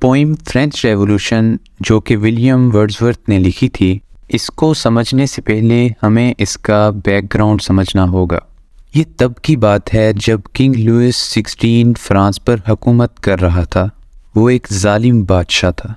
Poem French revolution جو کہ William Wordsworth نے لکھی تھی، اس کو سمجھنے سے پہلے ہمیں اس کا بیک گراؤنڈ سمجھنا ہوگا۔ یہ تب کی بات ہے جب کنگ لوئس 16 فرانس پر حکومت کر رہا تھا۔ وہ ایک ظالم بادشاہ تھا۔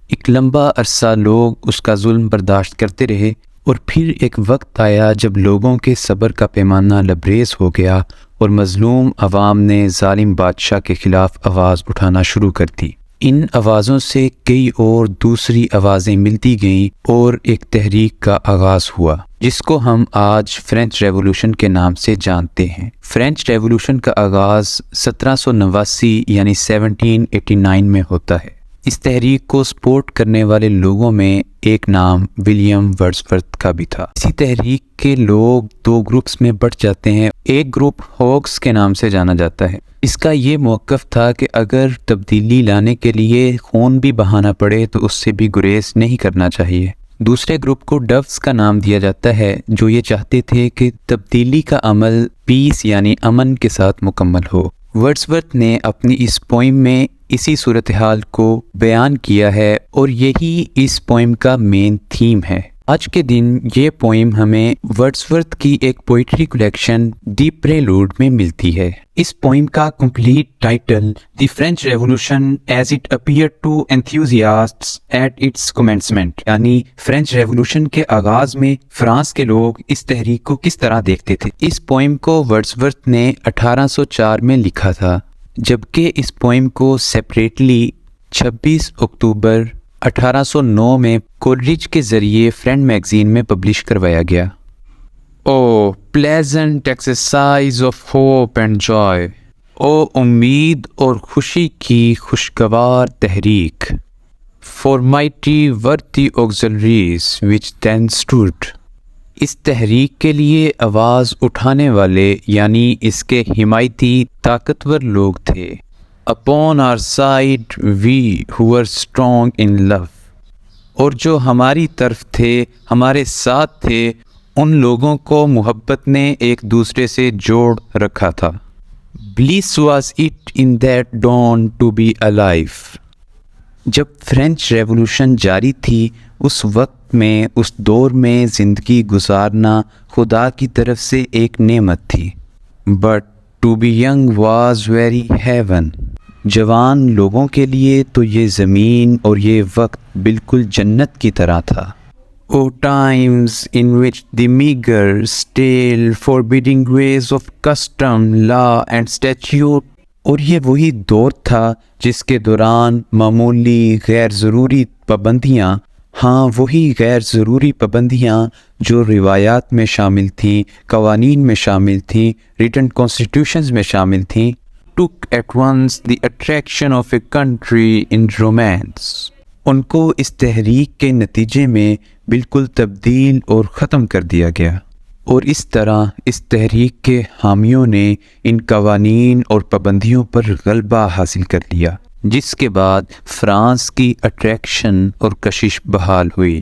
ایک لمبا عرصہ لوگ اس کا ظلم برداشت کرتے رہے، اور پھر ایک وقت آیا جب لوگوں کے صبر کا پیمانہ لبریز ہو گیا اور مظلوم عوام نے ظالم بادشاہ کے خلاف آواز اٹھانا شروع کر دی۔ ان آوازوں سے کئی اور دوسری آوازیں ملتی گئیں اور ایک تحریک کا آغاز ہوا جس کو ہم آج فرینچ ریولوشن کے نام سے جانتے ہیں۔ فرینچ ریولوشن کا آغاز 1789 یعنی 1789 میں ہوتا ہے۔ اس تحریک کو سپورٹ کرنے والے لوگوں میں ایک نام ولیم ورڈزورتھ کا بھی تھا۔ اسی تحریک کے لوگ دو گروپس میں بٹ جاتے ہیں۔ ایک گروپ ہوکس کے نام سے جانا جاتا ہے۔ اس کا یہ موقف تھا کہ اگر تبدیلی لانے کے لیے خون بھی بہانا پڑے تو اس سے بھی گریز نہیں کرنا چاہیے۔ دوسرے گروپ کو ڈوز کا نام دیا جاتا ہے، جو یہ چاہتے تھے کہ تبدیلی کا عمل پیس یعنی امن کے ساتھ مکمل ہو۔ ورڈزورتھ نے اپنی اس پوئم میں اسی صورتحال کو بیان کیا ہے اور یہی اس پوئم کا مین تھیم ہے۔ آج کے دن یہ پوئم ہمیں ورڈزورتھ کی ایک پوئٹری کلیکشن دی پریلوڈ میں ملتی ہے۔ اس پوئم کا complete title the French revolution as it appeared to enthusiasts at its commencement, یعنی فرینچ ریولوشن کے آغاز میں فرانس کے لوگ اس تحریک کو کس طرح دیکھتے تھے۔ اس پوئم کو ورڈزورتھ نے 1804 میں لکھا تھا، جبکہ اس پوئم کو سیپریٹلی 26 اکتوبر 1809 میں کولرج کے ذریعے فرینڈ میگزین میں پبلش کروایا گیا۔ O pleasant exercise of hope and joy, او امید اور خوشی کی خوشگوار تحریک، for mighty were the auxiliaries which then stood، اس تحریک کے لیے آواز اٹھانے والے یعنی اس کے حمایتی طاقتور لوگ تھے۔ Upon our side we who were strong in love، اور جو ہماری طرف تھے، ہمارے ساتھ تھے، ان لوگوں کو محبت نے ایک دوسرے سے جوڑ رکھا تھا۔ Bliss was it in that dawn to be alive، جب فرینچ ریولوشن جاری تھی اس وقت میں، اس دور میں زندگی گزارنا خدا کی طرف سے ایک نعمت تھی۔ But to be young was very heaven، جوان لوگوں کے لیے تو یہ زمین اور یہ وقت بالکل جنت کی طرح تھا۔ O times in which the meager, stale, forbidding ways of custom, law and statute، اور یہ وہی دور تھا جس کے دوران معمولی غیر ضروری پابندیاں، ہاں وہی غیر ضروری پابندیاں جو روایات میں شامل تھیں، قوانین میں شامل تھیں، ریٹن کانسٹیٹیوشنز میں شامل تھیں، took at once the attraction of a country in romance، ان کو اس تحریک کے نتیجے میں بالکل تبدیل اور ختم کر دیا گیا، اور اس طرح اس تحریک کے حامیوں نے ان قوانین اور پابندیوں پر غلبہ حاصل کر لیا، جس کے بعد فرانس کی اٹریکشن اور کشش بحال ہوئی۔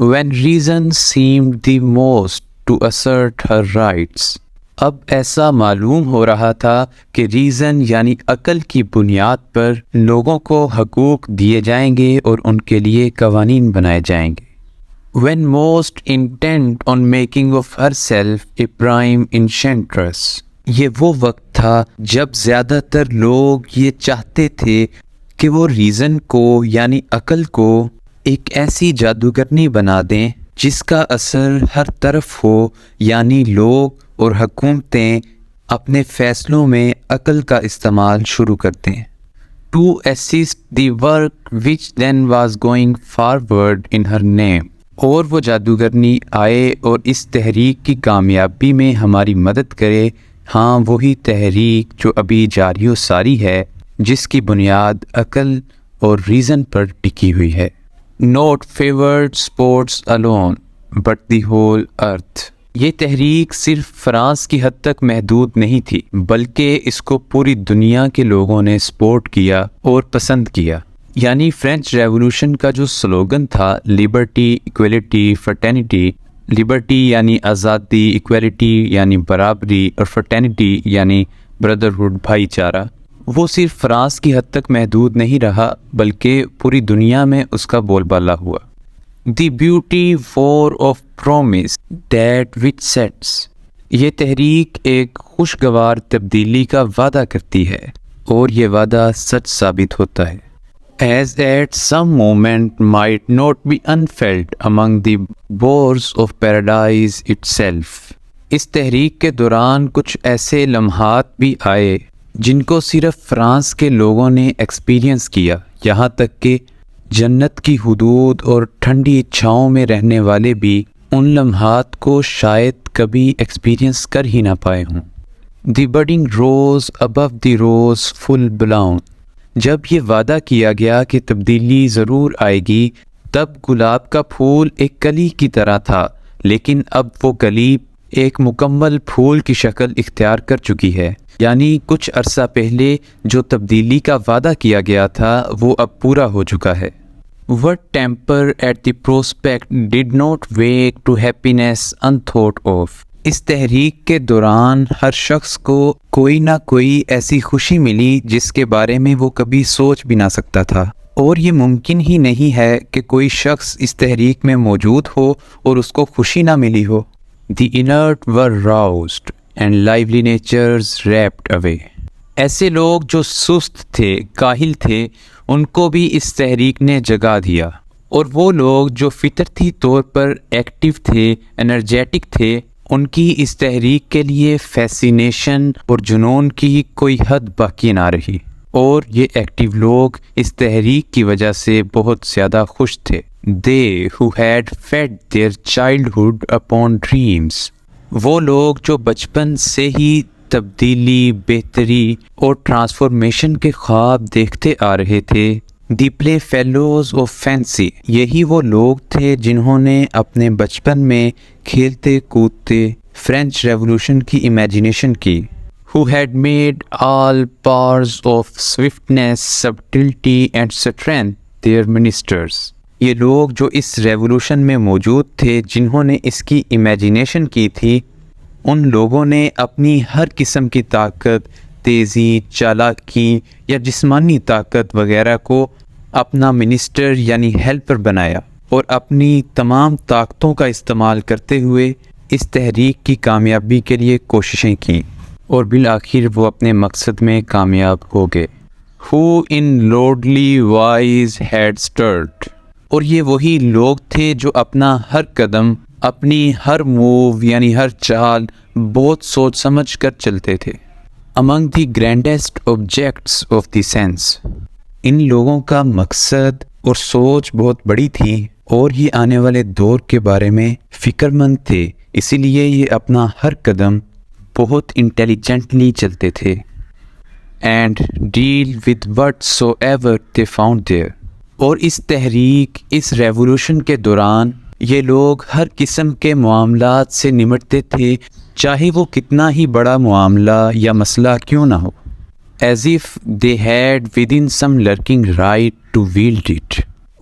When reason seemed the most to assert her rights، اب ایسا معلوم ہو رہا تھا کہ ریزن یعنی عقل کی بنیاد پر لوگوں کو حقوق دیے جائیں گے اور ان کے لیے قوانین بنائے جائیں گے۔ When most intent on making of herself a prime enchantress، یہ وہ وقت تھا جب زیادہ تر لوگ یہ چاہتے تھے کہ وہ ریزن کو یعنی عقل کو ایک ایسی جادوگرنی بنا دیں جس کا اثر ہر طرف ہو، یعنی لوگ اور حکومتیں اپنے فیصلوں میں عقل کا استعمال شروع کرتے ہیں۔ To assist the work which then was going forward in her name، اور وہ جادوگرنی آئے اور اس تحریک کی کامیابی میں ہماری مدد کرے، ہاں وہی تحریک جو ابھی جاری و ساری ہے، جس کی بنیاد عقل اور ریزن پر ٹکی ہوئی ہے۔ Not favored sports alone but the whole earth، یہ تحریک صرف فرانس کی حد تک محدود نہیں تھی، بلکہ اس کو پوری دنیا کے لوگوں نے سپورٹ کیا اور پسند کیا۔ یعنی فرینچ ریولوشن کا جو سلوگن تھا لبرٹی، ایکویلٹی، فرٹرنیٹی، لبرٹی یعنی آزادی، ایکویلٹی یعنی برابری، اور فرٹرنیٹی یعنی بردرہڈ، بھائی چارہ، وہ صرف فرانس کی حد تک محدود نہیں رہا بلکہ پوری دنیا میں اس کا بول بالا ہوا۔ The beauty war of promise that which sets, یہ تحریک ایک خوشگوار تبدیلی کا وعدہ کرتی ہے اور یہ وعدہ سچ ثابت ہوتا ہے۔ As at some moment might not be unfelt among the bores of paradise itself، اس تحریک کے دوران کچھ ایسے لمحات بھی آئے جن کو صرف فرانس کے لوگوں نے ایکسپیرینس کیا، یہاں تک کہ جنت کی حدود اور ٹھنڈی چھاؤں میں رہنے والے بھی ان لمحات کو شاید کبھی ایکسپیرینس کر ہی نہ پائے ہوں۔ دی بڈنگ روز ابو دی روز فل بلاؤن، جب یہ وعدہ کیا گیا کہ تبدیلی ضرور آئے گی، تب گلاب کا پھول ایک کلی کی طرح تھا، لیکن اب وہ کلی ایک مکمل پھول کی شکل اختیار کر چکی ہے، یعنی کچھ عرصہ پہلے جو تبدیلی کا وعدہ کیا گیا تھا وہ اب پورا ہو چکا ہے۔ What temper at the prospect did not wake to happiness unthought of، اس تحریک کے دوران ہر شخص کو کوئی نہ کوئی ایسی خوشی ملی جس کے بارے میں وہ کبھی سوچ بھی نہ سکتا تھا، اور یہ ممکن ہی نہیں ہے کہ کوئی شخص اس تحریک میں موجود ہو اور اس کو خوشی نہ ملی ہو۔ The inert were roused and lively natures rapt away، ایسے لوگ جو سست تھے، کاہل تھے، ان کو بھی اس تحریک نے جگا دیا، اور وہ لوگ جو فطرتی طور پر ایکٹیو تھے، انرجیٹک تھے، ان کی اس تحریک کے لیے فیسینیشن اور جنون کی کوئی حد باقی نہ رہی، اور یہ ایکٹیو لوگ اس تحریک کی وجہ سے بہت زیادہ خوش تھے۔ They who had fed their childhood upon dreams، وہ لوگ جو بچپن سے ہی تبدیلی، بہتری اور ٹرانسفارمیشن کے خواب دیکھتے آ رہے تھے۔ دی پلے فیلوز آف فینسی، یہی وہ لوگ تھے جنہوں نے اپنے بچپن میں کھیلتے کودتے فرینچ ریولوشن کی امیجنیشن کی۔ who had made all powers of swiftness, subtlety and strength their ministers، یہ لوگ جو اس ریولوشن میں موجود تھے، جنہوں نے اس کی امیجنیشن کی تھی، ان لوگوں نے اپنی ہر قسم کی طاقت، تیزی، چالاکی یا جسمانی طاقت وغیرہ کو اپنا منسٹر یعنی ہیلپر بنایا، اور اپنی تمام طاقتوں کا استعمال کرتے ہوئے اس تحریک کی کامیابی کے لیے کوششیں کیں، اور بالآخر وہ اپنے مقصد میں کامیاب ہو گئے۔ who in lordly wise had stirred، اور یہ وہی لوگ تھے جو اپنا ہر قدم، اپنی ہر موو یعنی ہر چال بہت سوچ سمجھ کر چلتے تھے۔ among the grandest objects of the sense، ان لوگوں کا مقصد اور سوچ بہت بڑی تھی، اور یہ آنے والے دور کے بارے میں فکر مند تھے، اسی لیے یہ اپنا ہر قدم بہت انٹیلیجنٹلی چلتے تھے۔ and deal with whatsoever they found there، اور اس تحریک، اس ریولوشن کے دوران یہ لوگ ہر قسم کے معاملات سے نمٹتے تھے، چاہے وہ کتنا ہی بڑا معاملہ یا مسئلہ کیوں نہ ہو۔ as if they had within some lurking right to wield it،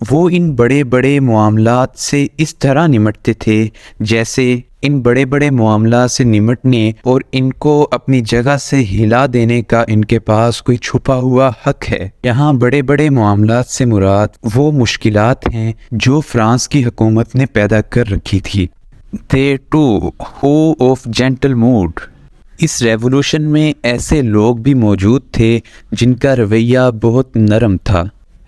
وہ ان بڑے بڑے معاملات سے اس طرح نمٹتے تھے جیسے ان بڑے بڑے معاملات سے نمٹنے اور ان کو اپنی جگہ سے ہلا دینے کا ان کے پاس کوئی چھپا ہوا حق ہے۔ یہاں بڑے بڑے معاملات سے مراد وہ مشکلات ہیں جو فرانس کی حکومت نے پیدا کر رکھی تھی۔ They too who of gentle mood، اس ریولوشن میں ایسے لوگ بھی موجود تھے جن کا رویہ بہت نرم تھا۔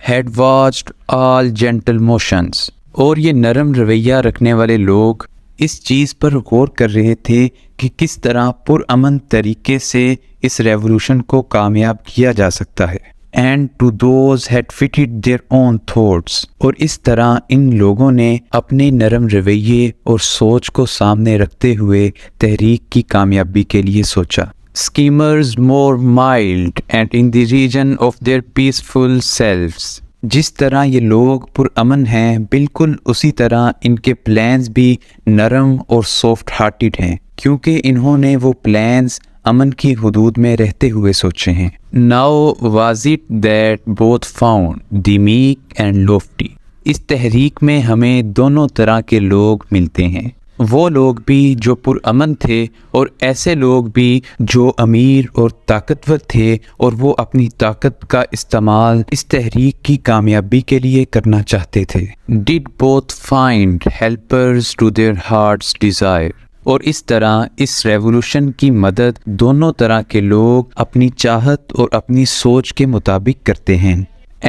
had watched all gentle motions، اور یہ نرم رویہ رکھنے والے لوگ اس چیز پر غور کر رہے تھے کہ کس طرح پرامن طریقے سے اس ریولوشن کو کامیاب کیا جا سکتا ہے۔ and to those had fitted their own thoughts، اور اس طرح ان لوگوں نے اپنے نرم رویے اور سوچ کو سامنے رکھتے ہوئے تحریک کی کامیابی کے لیے سوچا۔ schemers more mild and in the region of their peaceful selves، جس طرح یہ لوگ پرامن ہیں، بالکل اسی طرح ان کے پلانز بھی نرم اور سافٹ ہارٹیڈ ہیں، کیونکہ انہوں نے وہ پلانز امن کی حدود میں رہتے ہوئے سوچے ہیں۔ Now was it that both found the meek and lofty، اس تحریک میں ہمیں دونوں طرح کے لوگ ملتے ہیں، وہ لوگ بھی جو پرامن تھے اور ایسے لوگ بھی جو امیر اور طاقتور تھے اور وہ اپنی طاقت کا استعمال اس تحریک کی کامیابی کے لیے کرنا چاہتے تھے. Did both find helpers to their heart's desire. اور اس طرح اس ریولوشن کی مدد دونوں طرح کے لوگ اپنی چاہت اور اپنی سوچ کے مطابق کرتے ہیں.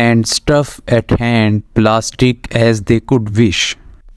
And stuff at hand plastic as they could wish.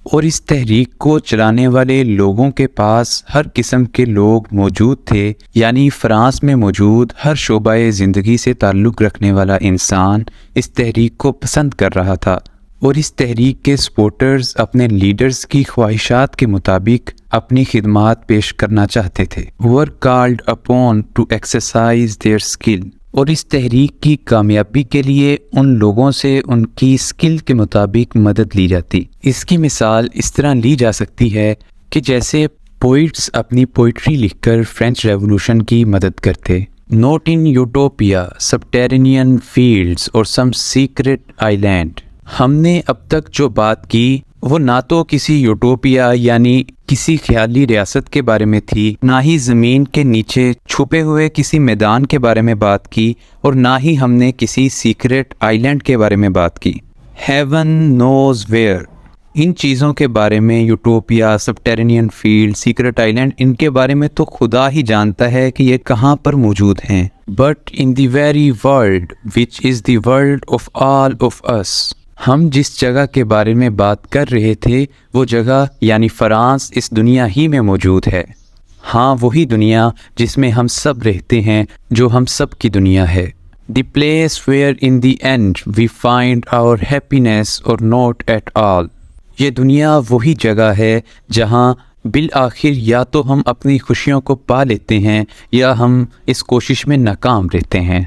اور اس تحریک کو چلانے والے لوگوں کے پاس ہر قسم کے لوگ موجود تھے، یعنی فرانس میں موجود ہر شعبہ زندگی سے تعلق رکھنے والا انسان اس تحریک کو پسند کر رہا تھا، اور اس تحریک کے سپورٹرز اپنے لیڈرز کی خواہشات کے مطابق اپنی خدمات پیش کرنا چاہتے تھے. were called upon to exercise their skill. اور اس تحریک کی کامیابی کے لیے ان لوگوں سے ان کی سکل کے مطابق مدد لی جاتی. اس کی مثال اس طرح لی جا سکتی ہے کہ جیسے پوئٹس اپنی پوئٹری لکھ کر فرینچ ریولوشن کی مدد کرتے. نوٹ ان یوٹوپیا سبٹیرینین فیلڈز اور سم سیکرٹ آئی لینڈ. ہم نے اب تک جو بات کی وہ نہ تو کسی یوٹوپیا یعنی کسی خیالی ریاست کے بارے میں تھی، نہ ہی زمین کے نیچے چھپے ہوئے کسی میدان کے بارے میں بات کی، اور نہ ہی ہم نے کسی سیکرٹ آئی لینڈ کے بارے میں بات کی. Heaven nose where. ان چیزوں کے بارے میں، یوٹوپیا، سبٹیرینین فیلڈ، سیکرٹ آئی لینڈ، ان کے بارے میں تو خدا ہی جانتا ہے کہ یہ کہاں پر موجود ہیں. But in the very world which is the world of all of us. ہم جس جگہ کے بارے میں بات کر رہے تھے وہ جگہ یعنی فرانس اس دنیا ہی میں موجود ہے. ہاں، وہی دنیا جس میں ہم سب رہتے ہیں، جو ہم سب کی دنیا ہے. The place where in the end we find our happiness or not at all. یہ دنیا وہی جگہ ہے جہاں بالآخر یا تو ہم اپنی خوشیوں کو پا لیتے ہیں یا ہم اس کوشش میں ناکام رہتے ہیں.